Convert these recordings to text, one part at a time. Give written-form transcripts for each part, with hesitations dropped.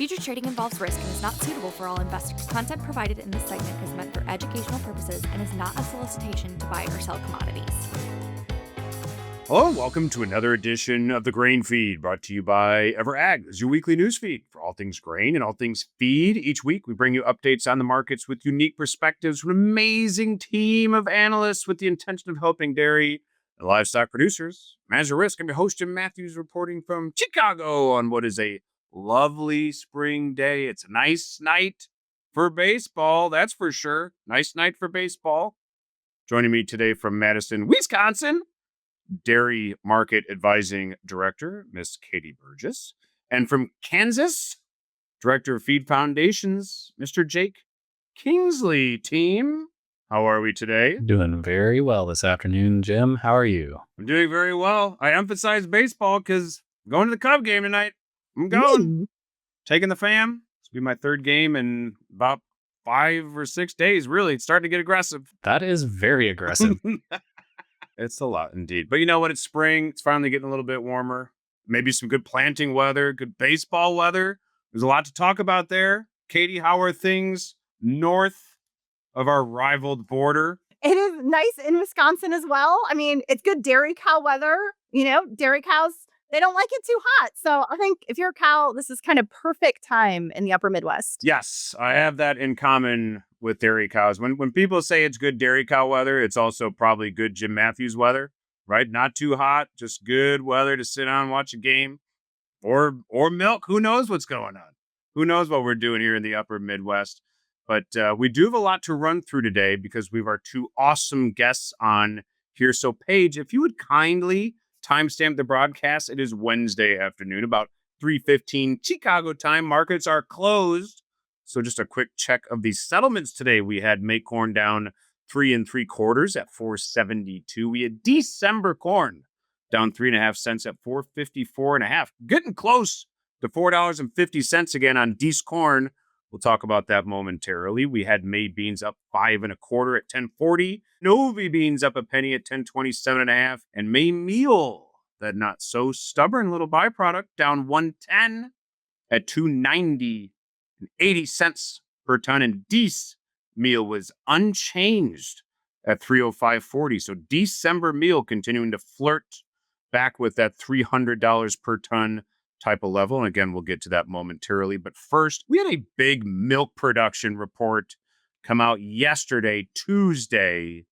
Futures trading involves risk and is not suitable for all investors. Content provided in this segment is meant for educational purposes and is not a solicitation to buy or sell commodities. Hello and welcome to another edition of the Grain Feed, brought to you by Ever.Ag. This is your weekly news feed for all things grain and all things feed. Each week, we bring you updates on the markets with unique perspectives from an amazing team of analysts with the intention of helping dairy and livestock producers manage their risk. I'm your host, Jim Matthews, reporting from Chicago on what is a lovely spring day. It's a nice night for baseball, that's for sure. Nice night for baseball. Joining me today from Madison, Wisconsin, Dairy Market Advising Director, Miss Katie Burgess. And from Kansas, Director of Feed Foundations, Mr. Jake Kingsley. Team, how are we today? Doing very well this afternoon, Jim. How are you? I'm doing very well. I emphasize baseball because I'm going to the Cub game tonight. I'm going. Taking the fam. This will be my third game in about 5 or 6 days. Really, it's starting to get aggressive. That is very aggressive. It's a lot indeed. But you know what? It's spring. It's finally getting a little bit warmer. Maybe some good planting weather, good baseball weather. There's a lot to talk about there. Katie, how are things north of our rivaled border? It is nice in Wisconsin as well. I mean, it's good dairy cow weather. You know, dairy cows, they don't like it too hot. So I think if you're a cow, this is kind of perfect time in the upper Midwest. Yes, I have that in common with dairy cows. When people say it's good dairy cow weather, it's also probably good Jim Matthews weather, right? Not too hot, just good weather to sit on, watch a game, or milk. Who knows what's going on? Who knows what we're doing here in the upper Midwest? But we do have a lot to run through today because we have our two awesome guests on here. So Paige, if you would kindly timestamp the broadcast, it is Wednesday afternoon, about 3:15 Chicago time. Markets are closed. So just a quick check of the settlements today. We had May corn down 3 3/4 at 4.72. We had December corn down 3.5 cents at 4.54.5. Getting close to $4.50 again on Dece corn. We'll talk about that momentarily. We had May beans up 5 1/4 at 10.40. Novi beans up a penny at 10.27.5. And May meal, that not so stubborn little byproduct, down 1.10 at 2.90. 80 cents per ton, and Dece meal was unchanged at 305.40. So December meal continuing to flirt back with that $300 per ton type of level. And again, we'll get to that momentarily. But first, we had a big milk production report come out yesterday, Tuesday,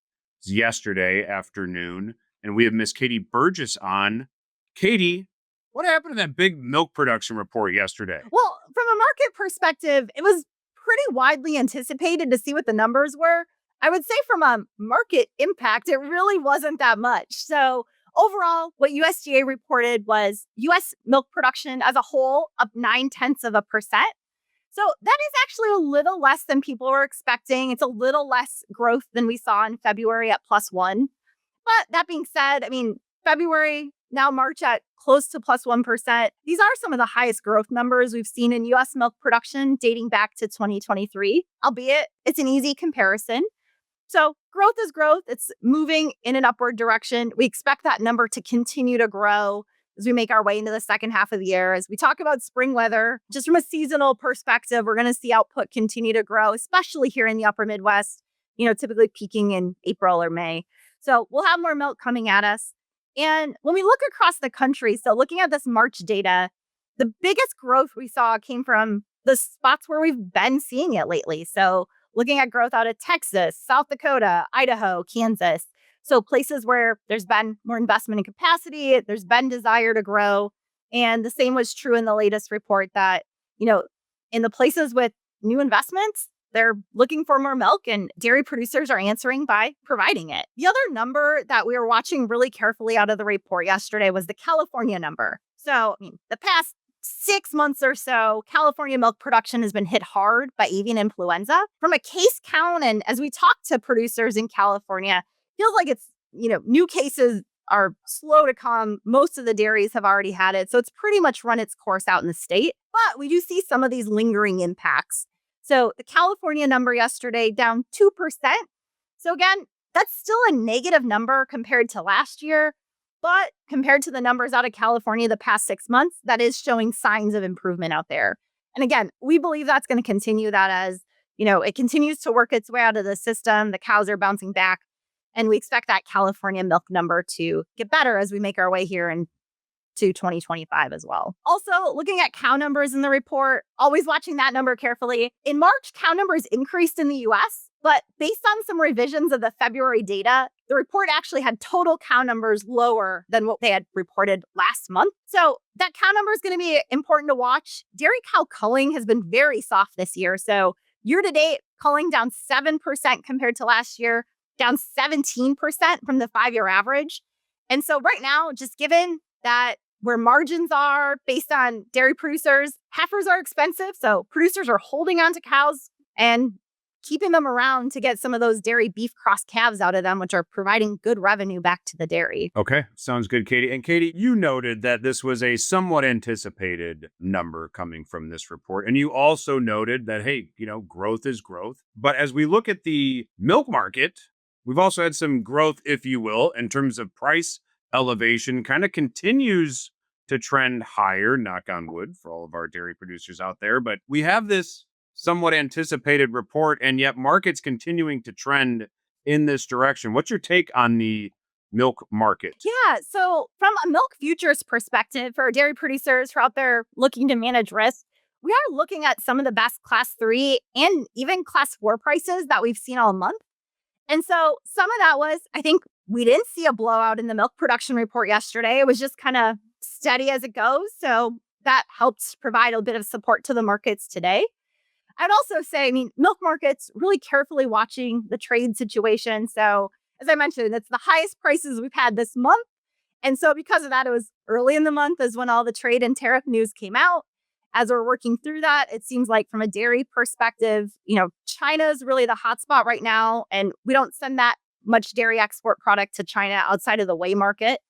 yesterday afternoon. And we have Miss Katie Burgess on. Katie, what happened to that big milk production report yesterday? Well, from a market perspective, it was pretty widely anticipated to see what the numbers were. I would say from a market impact, it really wasn't that much. So overall, what USDA reported was U.S. milk production as a whole up 0.9%. So that is actually a little less than people were expecting. It's a little less growth than we saw in February at +1. But that being said, I mean, February, now March at close to +1%. These are some of the highest growth numbers we've seen in U.S. milk production dating back to 2023, albeit it's an easy comparison. So growth is growth. It's moving in an upward direction. We expect that number to continue to grow as we make our way into the second half of the year. As we talk about spring weather, just from a seasonal perspective, we're going to see output continue to grow, especially here in the upper Midwest, typically peaking in April or May. So we'll have more milk coming at us. And when we look across the country, so looking at this March data, the biggest growth we saw came from the spots where we've been seeing it lately. So looking at growth out of Texas, South Dakota, Idaho, Kansas. So places where there's been more investment in capacity, there's been desire to grow. And the same was true in the latest report that, in the places with new investments, they're looking for more milk, and dairy producers are answering by providing it. The other number that we were watching really carefully out of the report yesterday was the California number. So, the past 6 months or so, California milk production has been hit hard by avian influenza. From a case count, and as we talk to producers in California, it feels like it's, new cases are slow to come. Most of the dairies have already had it. So it's pretty much run its course out in the state. But we do see some of these lingering impacts. So the California number yesterday down 2%. So again, that's still a negative number compared to last year. But compared to the numbers out of California the past 6 months, that is showing signs of improvement out there. And again, we believe that's going to continue that as, it continues to work its way out of the system. The cows are bouncing back. And we expect that California milk number to get better as we make our way here into 2025 as well. Also, looking at cow numbers in the report, always watching that number carefully. In March, cow numbers increased in the US, but based on some revisions of the February data, the report actually had total cow numbers lower than what they had reported last month. So that cow number is going to be important to watch. Dairy cow culling has been very soft this year. So year to date, culling down 7% compared to last year, down 17% from the 5-year average. And so right now, just given that where margins are based on dairy producers, heifers are expensive. So producers are holding on to cows and keeping them around to get some of those dairy beef cross calves out of them, which are providing good revenue back to the dairy. Okay, sounds good, Katie. And Katie, you noted that this was a somewhat anticipated number coming from this report. And you also noted that, hey, growth is growth. But as we look at the milk market, we've also had some growth, if you will, in terms of price elevation, kind of continues to trend higher, knock on wood for all of our dairy producers out there. But we have this somewhat anticipated report, and yet markets continuing to trend in this direction. What's your take on the milk market? Yeah, so from a milk futures perspective, for dairy producers who are out there looking to manage risk, we are looking at some of the best class 3 and even class 4 prices that we've seen all month. And so some of that was, I think we didn't see a blowout in the milk production report yesterday. It was just kind of steady as it goes. So that helped provide a bit of support to the markets today. I'd also say, milk markets really carefully watching the trade situation. So as I mentioned, it's the highest prices we've had this month. And so because of that, it was early in the month is when all the trade and tariff news came out. As we're working through that, it seems like from a dairy perspective, China is really the hotspot right now. And we don't send that much dairy export product to China outside of the whey market.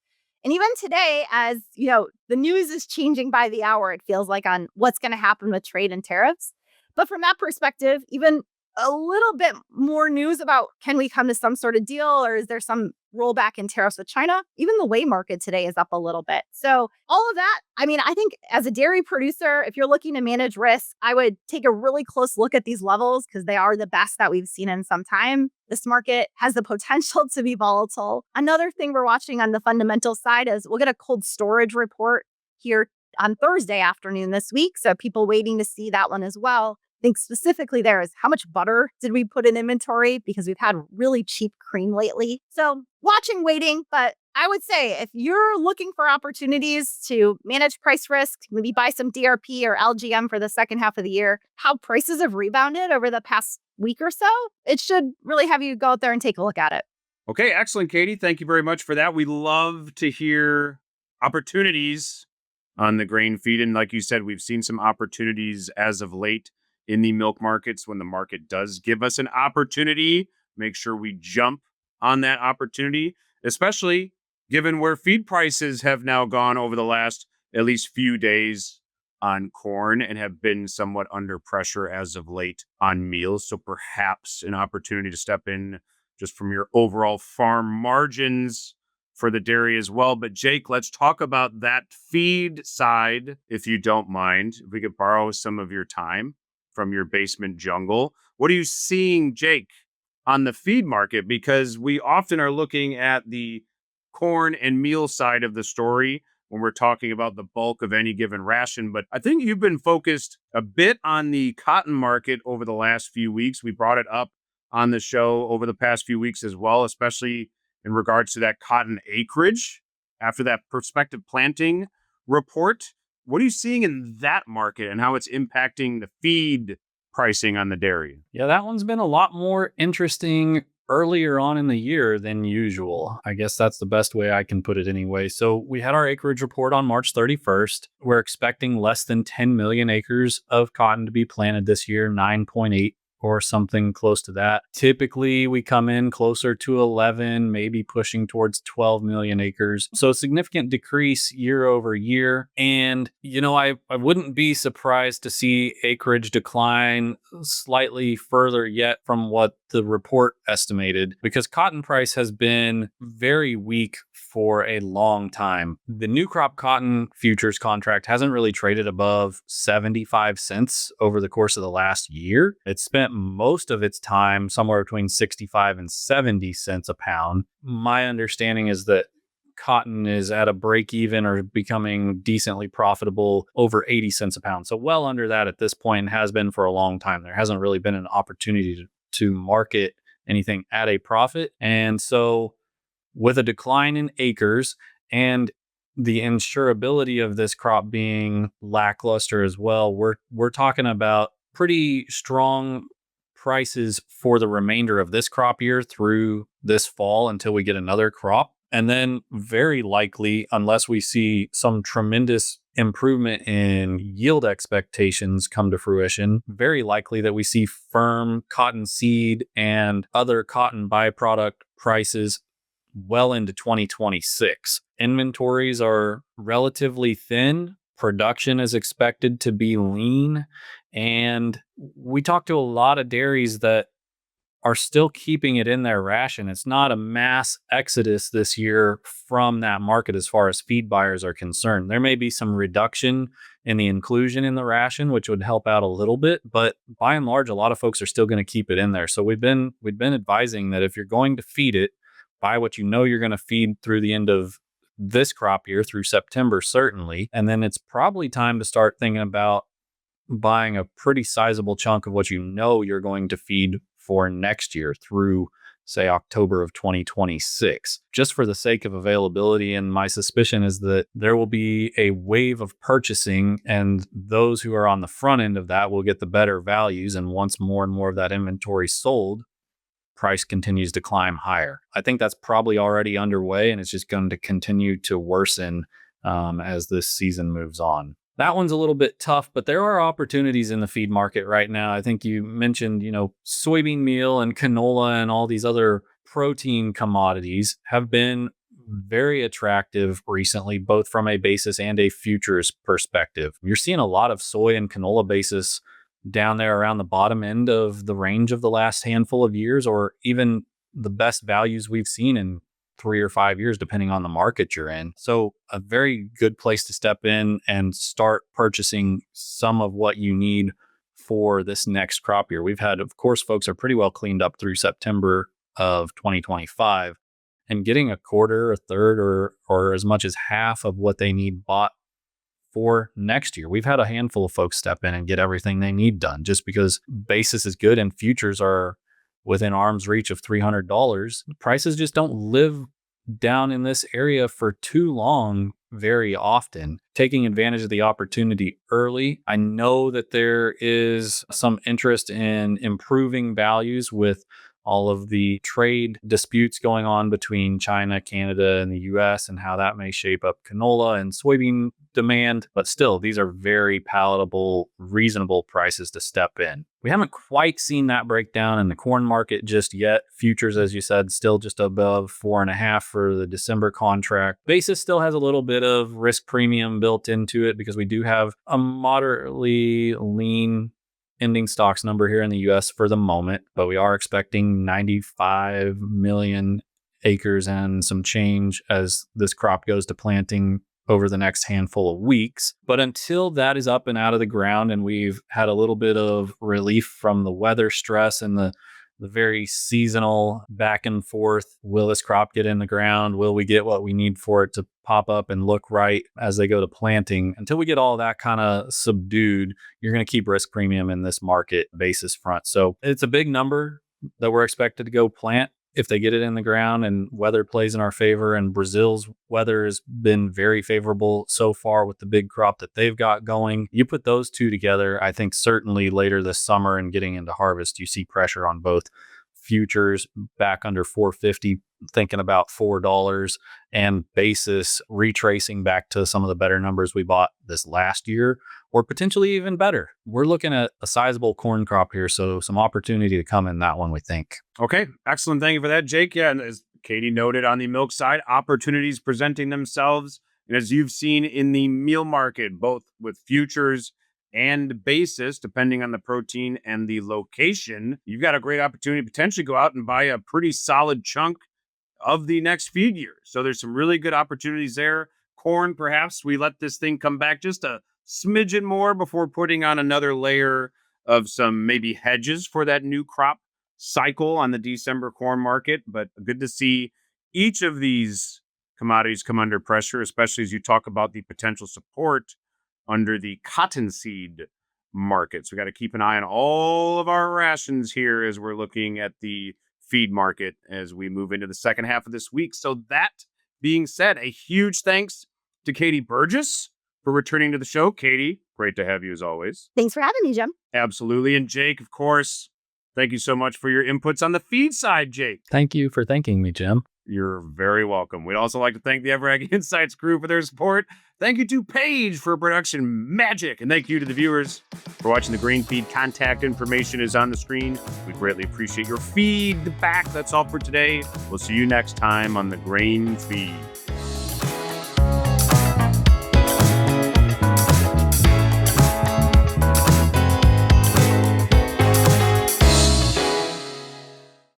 And even today, as the news is changing by the hour, it feels like on what's going to happen with trade and tariffs. But from that perspective, even a little bit more news about can we come to some sort of deal or is there some rollback in tariffs with China? Even the whey market today is up a little bit. So all of that, I think as a dairy producer, if you're looking to manage risk, I would take a really close look at these levels because they are the best that we've seen in some time. This market has the potential to be volatile. Another thing we're watching on the fundamental side is we'll get a cold storage report here on Thursday afternoon this week. So people waiting to see that one as well. I think specifically there is how much butter did we put in inventory because we've had really cheap cream lately. So watching, waiting, but I would say if you're looking for opportunities to manage price risk, maybe buy some DRP or LGM for the second half of the year, how prices have rebounded over the past week or so, it should really have you go out there and take a look at it. Okay, excellent, Katie. Thank you very much for that. We love to hear opportunities on the grain feed. And like you said, we've seen some opportunities as of late in the milk markets. When the market does give us an opportunity, make sure we jump on that opportunity, especially given where feed prices have now gone over the last at least few days on corn and have been somewhat under pressure as of late on meals. So perhaps an opportunity to step in just from your overall farm margins for the dairy as well. But Jake, let's talk about that feed side, if you don't mind. If we could borrow some of your time from your basement jungle. What are you seeing, Jake, on the feed market? Because we often are looking at the corn and meal side of the story when we're talking about the bulk of any given ration. But I think you've been focused a bit on the cotton market over the last few weeks. We brought it up on the show over the past few weeks as well, especially in regards to that cotton acreage after that prospective planting report. What are you seeing in that market and how it's impacting the feed pricing on the dairy? Yeah, that one's been a lot more interesting earlier on in the year than usual. I guess that's the best way I can put it anyway. So we had our acreage report on March 31st. We're expecting less than 10 million acres of cotton to be planted this year, 9.8 or something close to that. Typically, we come in closer to 11, maybe pushing towards 12 million acres. So a significant decrease year over year. And, I wouldn't be surprised to see acreage decline slightly further yet from what the report estimated, because cotton price has been very weak for a long time. The new crop cotton futures contract hasn't really traded above 75 cents over the course of the last year. It spent most of its time somewhere between 65 and 70 cents a pound. My understanding is that cotton is at a break even or becoming decently profitable over 80 cents a pound. So well under that at this point, and has been for a long time. There hasn't really been an opportunity to market anything at a profit. And so with a decline in acres and the insurability of this crop being lackluster as well, we're talking about pretty strong prices for the remainder of this crop year through this fall until we get another crop. And then very likely, unless we see some tremendous improvement in yield expectations come to fruition, very likely that we see firm cotton seed and other cotton byproduct prices well into 2026. Inventories are relatively thin. Production is expected to be lean. And we talked to a lot of dairies that are still keeping it in their ration. It's not a mass exodus this year from that market as far as feed buyers are concerned. There may be some reduction in the inclusion in the ration, which would help out a little bit, but by and large, a lot of folks are still going to keep it in there. So we've been advising that if you're going to feed it, buy what you know you're going to feed through the end of this crop year, through September certainly, and then it's probably time to start thinking about buying a pretty sizable chunk of what you know you're going to feed for next year through, say, October of 2026, just for the sake of availability. And my suspicion is that there will be a wave of purchasing, and those who are on the front end of that will get the better values. And once more and more of that inventory sold, price continues to climb higher. I think that's probably already underway, and it's just going to continue to worsen as this season moves on. That one's a little bit tough, but there are opportunities in the feed market right now. I think you mentioned, soybean meal and canola and all these other protein commodities have been very attractive recently, both from a basis and a futures perspective. You're seeing a lot of soy and canola basis down there around the bottom end of the range of the last handful of years, or even the best values we've seen in 3 or 5 years, depending on the market you're in. So a very good place to step in and start purchasing some of what you need for this next crop year. We've had, of course, folks are pretty well cleaned up through September of 2025, and getting a quarter, a third, or as much as half of what they need bought for next year. We've had a handful of folks step in and get everything they need done just because basis is good and futures are within arm's reach of $300. Prices just don't live down in this area for too long very often. Taking advantage of the opportunity early. I know that there is some interest in improving values with all of the trade disputes going on between China, Canada, and the US, and how that may shape up canola and soybean demand. But still, these are very palatable, reasonable prices to step in. We haven't quite seen that breakdown in the corn market just yet. Futures, as you said, still just above 4.5 for the December contract. Basis still has a little bit of risk premium built into it because we do have a moderately lean ending stocks number here in the US for the moment, but we are expecting 95 million acres and some change as this crop goes to planting over the next handful of weeks. But until that is up and out of the ground and we've had a little bit of relief from the weather stress and the very seasonal back and forth, will this crop get in the ground? Will we get what we need for it to pop up and look right as they go to planting? Until we get all that kind of subdued, you're going to keep risk premium in this market basis front. So it's a big number that we're expected to go plant if they get it in the ground and weather plays in our favor. And Brazil's weather has been very favorable so far with the big crop that they've got going. You put those two together, I think certainly later this summer and getting into harvest, you see pressure on both futures back under 450, thinking about $4, and basis retracing back to some of the better numbers we bought this last year, or potentially even better. We're looking at a sizable corn crop here, so some opportunity to come in that one, we think. Okay, excellent. Thank you for that, Jake. Yeah, and as Katie noted on the milk side, opportunities presenting themselves. And as you've seen in the meal market, both with futures and basis, depending on the protein and the location, you've got a great opportunity to potentially go out and buy a pretty solid chunk of the next feed year. So there's some really good opportunities there. Corn, perhaps we let this thing come back just a smidgen more before putting on another layer of some maybe hedges for that new crop cycle on the December corn market. But good to see each of these commodities come under pressure, especially as you talk about the potential support under the cottonseed market. So we got to keep an eye on all of our rations here as we're looking at the feed market as we move into the second half of this week. So that being said, a huge thanks to Katie Burgess for returning to the show. Katie, great to have you as always. Thanks for having me, Jim. Absolutely. And Jake, of course, thank you so much for your inputs on the feed side, Jake. Thank you for thanking me, Jim. You're very welcome. We'd also like to thank the Ever.Ag Insights crew for their support. Thank you to Paige for production magic. And thank you to the viewers for watching the grain feed. Contact information is on the screen. We greatly appreciate your feedback. That's all for today. We'll see you next time on the grain feed.